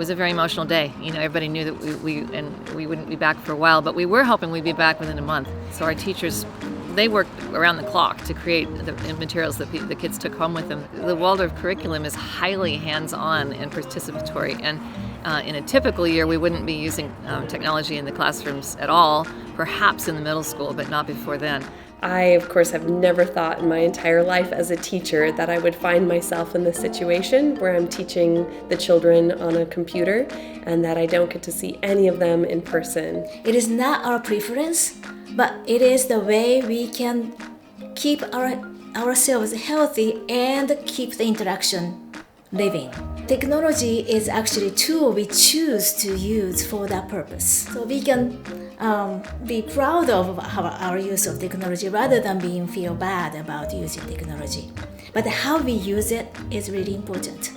was a very emotional day. Everybody knew that we wouldn't be back for a while, but we were hoping we'd be back within a month. So our teachers, they worked around the clock to create the materials that the kids took home with them. The Waldorf curriculum is highly hands-on and participatory, and in a typical year we wouldn't be using technology in the classrooms at all, perhaps in the middle school, but not before then. I, of course, have never thought in my entire life as a teacher that I would find myself in this situation where I'm teaching the children on a computer and that I don't get to see any of them in person. It is not our preference, but it is the way we can keep ourselves healthy and keep the interaction living. Technology is actually a tool we choose to use for that purpose. So we can be proud of our use of technology rather than being feel bad about using technology. But how we use it is really important.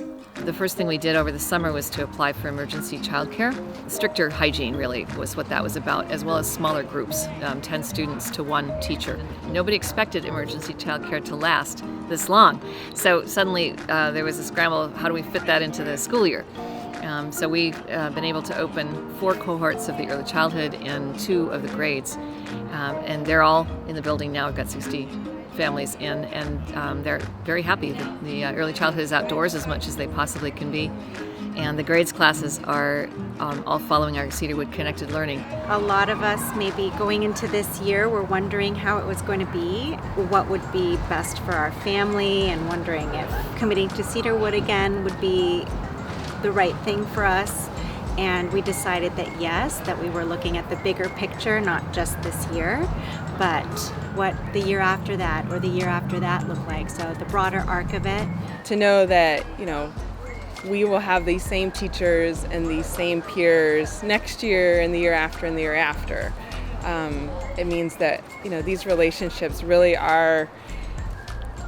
The first thing we did over the summer was to apply for emergency childcare. Stricter hygiene really was what that was about, as well as smaller groups, 10 students to one teacher. Nobody expected emergency childcare to last this long. So suddenly there was a scramble of how do we fit that into the school year. So we've been able to open 4 cohorts of the early childhood and 2 of the grades. And they're all in the building now. We've got 60 families in, and they're very happy. The early childhood is outdoors as much as they possibly can be. And the grades classes are all following our Cedarwood Connected Learning. A lot of us maybe going into this year were wondering how it was going to be, what would be best for our family, and wondering if committing to Cedarwood again would be the right thing for us. And we decided that yes, that we were looking at the bigger picture, not just this year, but what the year after that or the year after that looked like. So the broader arc of it. To know that, we will have these same teachers and these same peers next year and the year after and the year after. It means that, these relationships really are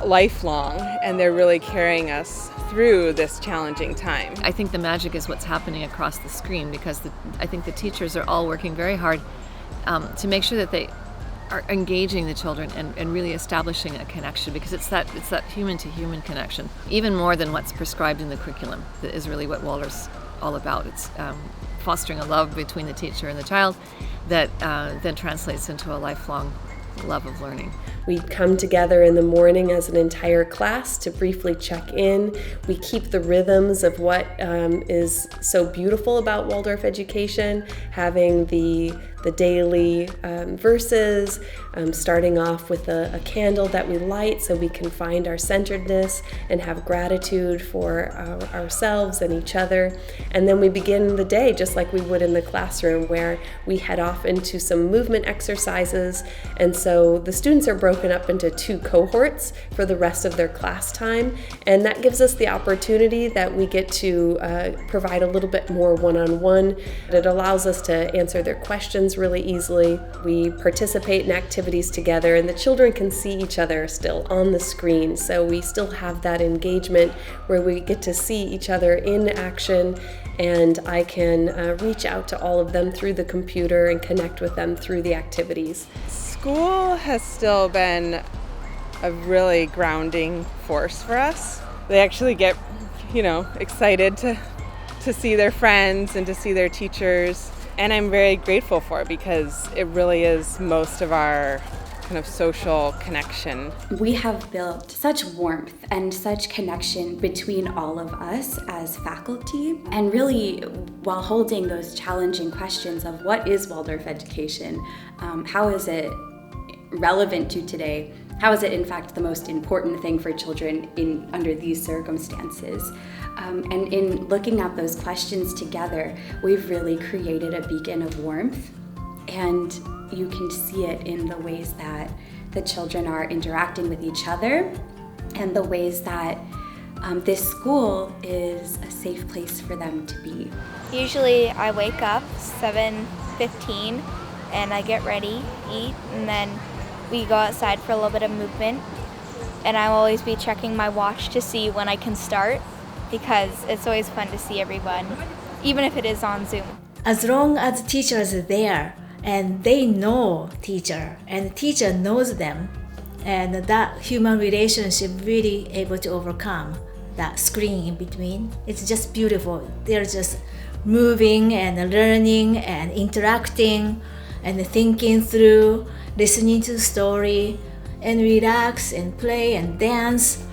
lifelong and they're really carrying us through this challenging time. I think the magic is what's happening across the screen, because I think the teachers are all working very hard to make sure that they are engaging the children and really establishing a connection, because it's that human-to-human connection, even more than what's prescribed in the curriculum. That is really what Waldorf's all about. It's fostering a love between the teacher and the child that then translates into a lifelong love of learning. We come together in the morning as an entire class to briefly check in. We keep the rhythms of what is so beautiful about Waldorf education, having the daily verses, starting off with a candle that we light so we can find our centeredness and have gratitude for ourselves and each other. And then we begin the day just like we would in the classroom, where we head off into some movement exercises. And so the students are broken up into 2 cohorts for the rest of their class time. And that gives us the opportunity that we get to provide a little bit more one-on-one. It allows us to answer their questions really easily. We participate in activities together, and the children can see each other still on the screen. So we still have that engagement where we get to see each other in action, and I can reach out to all of them through the computer and connect with them through the activities. School has still been a really grounding force for us. They actually get, excited to see their friends and to see their teachers. And I'm very grateful for it, because it really is most of our kind of social connection. We have built such warmth and such connection between all of us as faculty, and really while holding those challenging questions of what is Waldorf education, how is it relevant to today, how is it in fact the most important thing for children under these circumstances. And in looking at those questions together, we've really created a beacon of warmth, and you can see it in the ways that the children are interacting with each other and the ways that this school is a safe place for them to be. Usually I wake up 7:15 and I get ready, eat, and then we go outside for a little bit of movement. And I'll always be checking my watch to see when I can start, because it's always fun to see everyone, even if it is on Zoom. As long as teachers are there and they know teacher and teacher knows them, and that human relationship really able to overcome that screen in between, it's just beautiful. They're just moving and learning and interacting and thinking through, listening to the story, and relax and play and dance.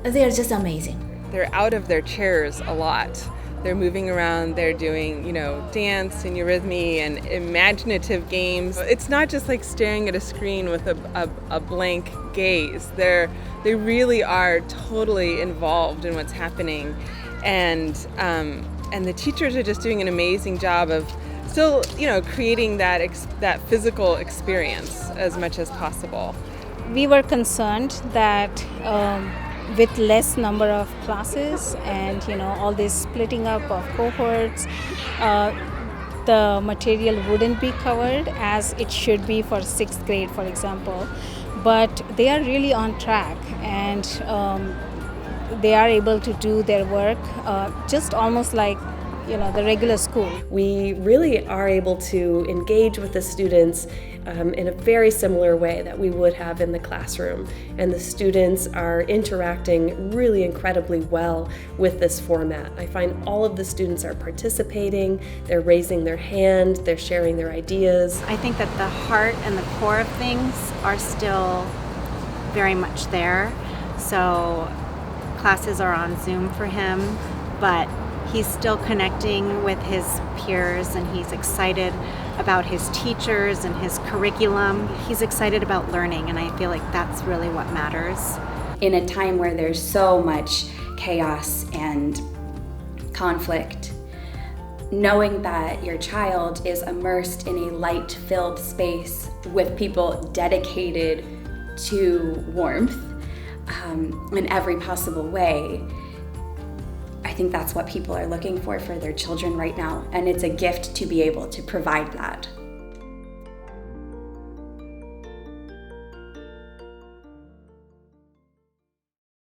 They're just amazing. They're out of their chairs a lot. They're moving around, they're doing, dance and eurythmy and imaginative games. It's not just like staring at a screen with a blank gaze. They really are totally involved in what's happening. And the teachers are just doing an amazing job of still, creating that physical experience as much as possible. We were concerned that with less number of classes and all this splitting up of cohorts, the material wouldn't be covered as it should be for 6th grade, for example. But they are really on track, and they are able to do their work just almost like the regular school. We really are able to engage with the students in a very similar way that we would have in the classroom. And the students are interacting really incredibly well with this format. I find all of the students are participating, they're raising their hand, they're sharing their ideas. I think that the heart and the core of things are still very much there. So classes are on Zoom for him, but he's still connecting with his peers, and he's excited about his teachers and his curriculum. He's excited about learning, and I feel like that's really what matters. In a time where there's so much chaos and conflict, knowing that your child is immersed in a light-filled space with people dedicated to warmth in every possible way, I think that's what people are looking for their children right now, and it's a gift to be able to provide that.